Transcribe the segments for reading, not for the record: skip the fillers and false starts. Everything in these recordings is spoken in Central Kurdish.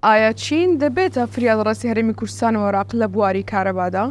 ئایا چین دەبێتە فریادڕەسی هەرێمی کوردستان و عێراق لە بواری کارەبادا؟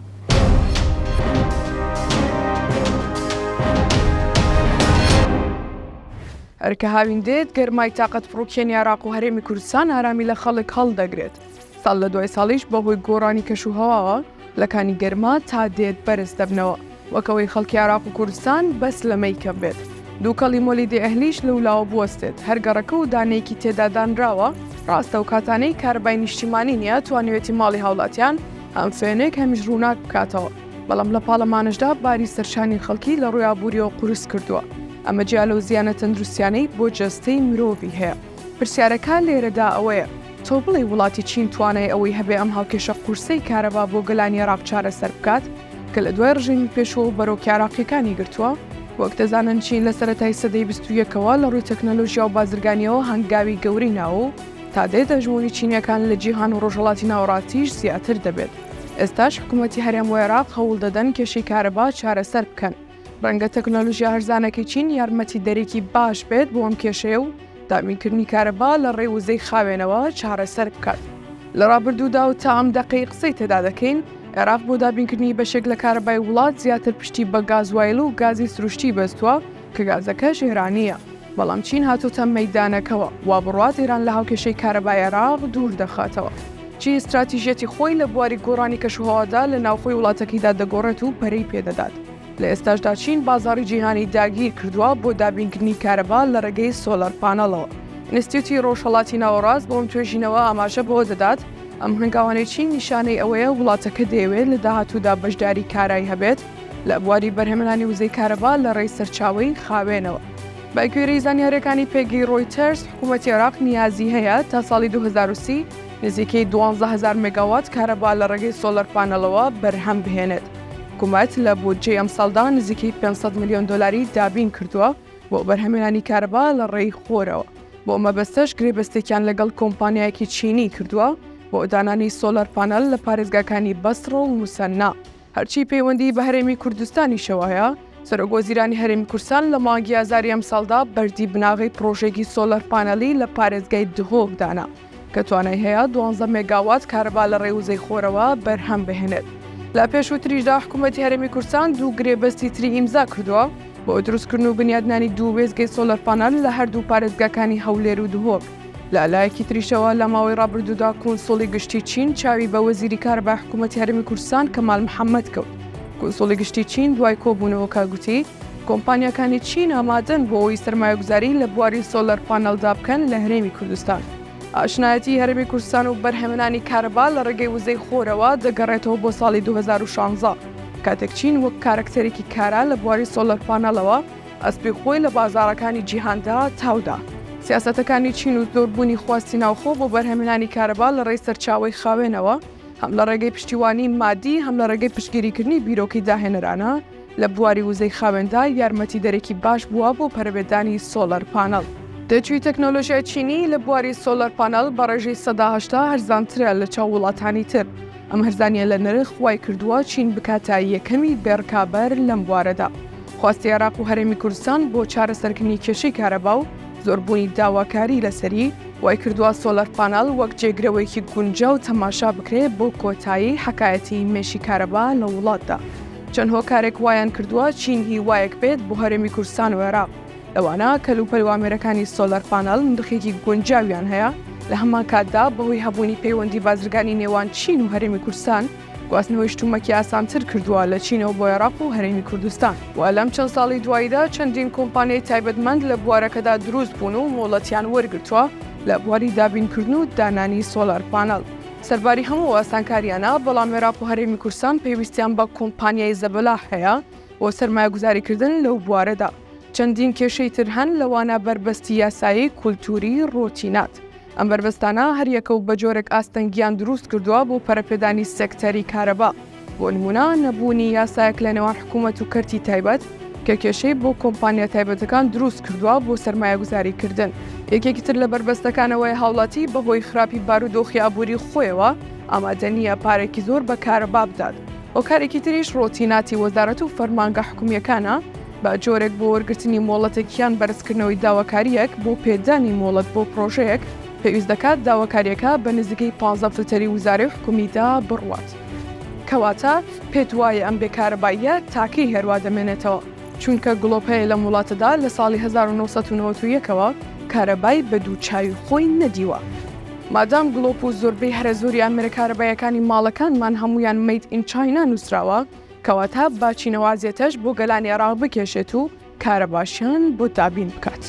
هەرکە هاوین دێت گەرمای تاقەت فڕۆکێنی عێراق و هەرێمی کوردستان ئارامی لە خەڵک هەڵدەگرێت. ساڵ لە دوای ساڵیش بەهۆی گۆڕانی کەشوهەواوە لەکانی گەرما تا دێت بەرز دەبنەوە، وەکەوەی خەڵکی عێراق و کوردستان بەس لەمەی کەم بێت. دووکەڵی مۆلیدی ئەهلیش لەولاوە بوەستێت، هەرگەڕەکە و دانەیەکی تێدا دانراوە ڕاستە و کاتانەی کارەبای نیشتیمانی نییە توانێتی ماڵی هاوڵاتیان ئەم فێنێک هەمیش ڕووناک بکاتەوە، بەڵام لە پاڵەمانشدا باری سەرشانی خەڵکی لە ڕووی ئابووریەوە قورس کردووە. ئەمە جیا لەو زیانە تەندروستیانەی بۆ جەستەی مرۆڤی هەیە. پرسیارەکە لێرەدا ئەوەیە، تۆ بڵێ وڵاتی چین توانای ئەوەی هەبێ ئەم هاوکێشە قورسەی کارەبا بۆ گەلانی عێراق چارەسەر بکات کە لە دوای ڕژێمی پێشەوە و بەرەوکی عێراقیەکانی گرتووە؟ وەک دەزانن چین لە سەرەتای سەدەی 21ەوە لە ڕووی تەکنەلۆژیا و بازرگانیەوە هەنگاوی گەورەی ناوە و تا دێت دەژمونی چینیەکان لە جیهان و ڕۆژهەڵاتی ناوەڕاتیش زیاتر دەبێت. ئێستاش حکوومەتی هەرێم و عێراق هەوڵ دەدەن کێشەی کارەبا چارەسەر بکەن. ڕەنگە تەکنەلۆژیا هەرزانەکەی چین یارمەتی دەرێکی باش بێت بۆ ئەم کێشەیە و دامینکردنی کارەبا لە ڕێی وزەی خاوێنەوە چارەسەر بکات. لە ڕابردوودا و تا ئەم دەقەی قسەی تێدا دەکەین، عێراق بۆ دابینکردنی بەشێک لە کارەبای وڵات زیاتر پشتی بە گازوایل و گازی سروشتی بەستووە کە گازەکەش ئێرانیە. بەڵام چین هاتوتە مەیدانەکەوە وا بڕوات ئێران لە هاوکێشەی کارەبای عێراق دوور دەخاتەوە. چی استراتیژێتی خۆی لە بواری گۆڕانی کەشوهەوادا لە ناوخۆی وڵاتەکەیدا دەگۆڕێت و پەرەی پێدەدات. لە ئێستاشدا چین بازاڕی جیهانی داگیر کردووە بۆ دابینکردنی کارەبا لە ڕێگەی سۆلەر پانەڵەوە. ئینستیتوتی ڕۆژهەڵاتی ناوەڕاست بۆم توێژینەوە ئاماژە بۆ دەدات ئەم هەنگاوانەی چین نیشانەی ئەوەیە وڵاتەکە دەیەوێت لە داهاتوودا بەشداری کارایی هەبێت لە بواری بەرهەمهێنانی وزەی کارەبا لە ڕێی سەرچاوەی خاوێنەوە. بە گوێرەی زانیاریەکانی پێگەی ڕۆیتەرز، حکوومەتی عێراق نیازی هەیە تا ساڵی 2030 نزیکەی 12,000 مێگاوات کارەبا لە ڕێگەی سۆلەر پانەڵەوە بەرهەم بهێنێت. حکوومەت لە بودجەی ئەم ساڵدا نزیکەی 500 میلیۆن دۆلاری دابین کردووە بۆ بەرهەمهێنانی کارەبا لە ڕێی خۆرەوە. بۆ مەبەستەش گرێبەستێکیان لەگەڵ کۆمپانیایەکی چینی کردووە بۆ دانانی سۆلەر پانەل لە پارێزگاکانی بەسڕ و موسەنا. هەرچی پەیوەندی بە هەرێمی کوردستانی شەوایە، سەرۆکوەزیرانی هەرێمی کوردستان لە مانگی ئازاری ئەم ساڵدا بەردی بناغی پرۆژێکی سۆلەر پانەلی لە پارێزگای دهۆک دانا کە توانای هەیە 12 مێگاوات کارەبا لە ڕێوزەی خۆرەوە بەرهەم بهێنێت. لە پێشووتریشدا حکوومەتی هەرێمی کوردستان دوو گرێبەستی تری ئیمزا کردووە بۆ دروستکردن و بنیادنانی دوو وێزگەی سۆلەر پانەل لە هەردوو پارێزگاکانی هەولێر و دهۆک. لە لایەکی تریشەوە لە ماوەی ڕابردوودا کۆنسۆڵی گشتی چین چاوی بە وەزیری کارەبای حکوومەتی هەرێمی کوردستان کەمال محەممەد کەوت. کۆنسۆڵی گشتی چین دوای کۆبوونەوەکە گوتی کۆمپانیەکانی چین ئامادەن بۆ ئەوەی سەرمایه‌گوزاری لە بواری سۆلەر پانەلدا بکەن لە هەرێمی کوردستان. ئاشنایەتی هەرێمی کوردستان و بەرهەمهێنانی کارەبا لە ڕێگەی وزەی خۆرەوە دەگەڕێتەوە بۆ ساڵی 2016 کاتێک چین وەک کارکتەرێکی کارا لە بواری سۆلەر پانەلەوە ئەسپی خۆی لە بازاڕەکانی جیهاندا تاودا. سیاسەتەکانی چین و زۆربوونی خواستی ناوخۆ بۆ بەرهەمهێنانی کارەبا لە ڕێی سەرچاوەی خاوێنەوە هەم لە ڕێگەی پشتیوانی مادی هەم لە ڕێگەی پشتگیریکردنی بیرۆکی داهێنەرانە لە بواری وزەی خاوێندا یارمەتی دەرێکی باش بووە بۆ پەرەبێدانی سۆلەر پانەل. دەچوی تەکنۆلۆژیای چینی لە بواری سۆلەر پانەل بە ڕێژەی 180 هەرزانترە لە چاو وڵاتانی تر. ئەم هەرزانیە لە نرخ وای کردووە چین بکاتە یەکەمی بێڕکابەر لەم بوارەدا. خواستی عێراق و هەرێمی کوردستان بۆ چارەسەرکردنی کێشەی کارەبا و زۆربوونی داواکاری لەسەری وای کردووە سۆلەر پانەل وەک جێگرەوەیکی گونجە و تەماشا بکرێت بۆ کۆتایی حەکایەتی مێشی کارەبا لە وڵاتدا. چەند هۆکارێک وایان کردووە چین هی وایەک بێت بۆ هەرێمی کوردستان و عێراق. لەوانە کەلوپەل و ئامێرەکانی سۆلەر پانەل نرخێکی گونجاویان هەیە لە هەمان کاتدا بەهۆی هەبوونی پەیوەندی بازرگانی نێوان چین و هەرێمی کوردستان گواستنەوەی شتومەکی ئاسانتر کردووە لە چینەوە بۆ عێراق و هەرێمی کوردستان. و لەم چەند ساڵی دواییدا چەندین کۆمپانیای تایبەتمەند لە بوارەکەدا دروست بوون و مۆڵەتیان وەرگرتووە لە بواری دابینکردن و دانانی سۆلەر پانەل. سەرباری هەموو ئاسانکاریانە بەڵام عێراق و هەرێمی کوردستان پێویستیان بە کۆمپانیای زەبەلاح هەیە بۆ سەرمایه‌گوزاریکردن لەو بوارەدا. چەندین کێشەی تر هەن لەوانە بربەستی یاسایی کولتوری ڕۆتینات. ئەم بربەستانە هەریەکە و بە جۆرێک ئاستەنگیان دروست کردووە بۆ پەرەپێدانی سێکتەری کارەبا. بۆ نمونە نەبوونی یاسایەک لە نێوان حکوومەت و کەرتی تایبەت کە کێشەی بۆ کۆمپانیا تایبەتەکان دروست کردووە بۆ سەرمایه‌گوزاریکردن. یەکێکی تر لە بربەستەکانەوەی هاوڵاتی بەهۆی خراپی بارودۆخی ئابووری خۆیەوە ئامادە نییە پارێکی زۆر بە کارەبا بدات. هۆکارێکی تریش ڕۆتیناتی وەزارەت و فەرمانگە حکوومیەکانە بە جۆرێک بۆ وەرگرتنی مۆڵەتێکیان بەرزکردنەوەی داواکاریەک بۆ پێدانی مۆڵەت بۆ پرۆژەیەک پێویست دەکات داواکاریەکە بە نزیکەی 15 فلتەری وزارەی حکومیدا بڕوات. کەواتە پێت وایە ئەم بێکارەباییە تاکەی هێروا دەمێنێتەوە، چونکە گڵۆپەیە لە وڵاتەدا لە ساڵی 1991ەوە کارەبای بە دووچاوی خۆی نەدیوە. مادام گڵۆپ و زۆربەی هەرە زۆری ئەمرە کارەبایەکانی ماڵەکانمان هەمویان مەید ئین چاینا نووسراوە، کەواتە باچینەوازیێتەش بۆ گەلانی عێراق بکێشێت و کارەباشیان بۆ تابین بکات.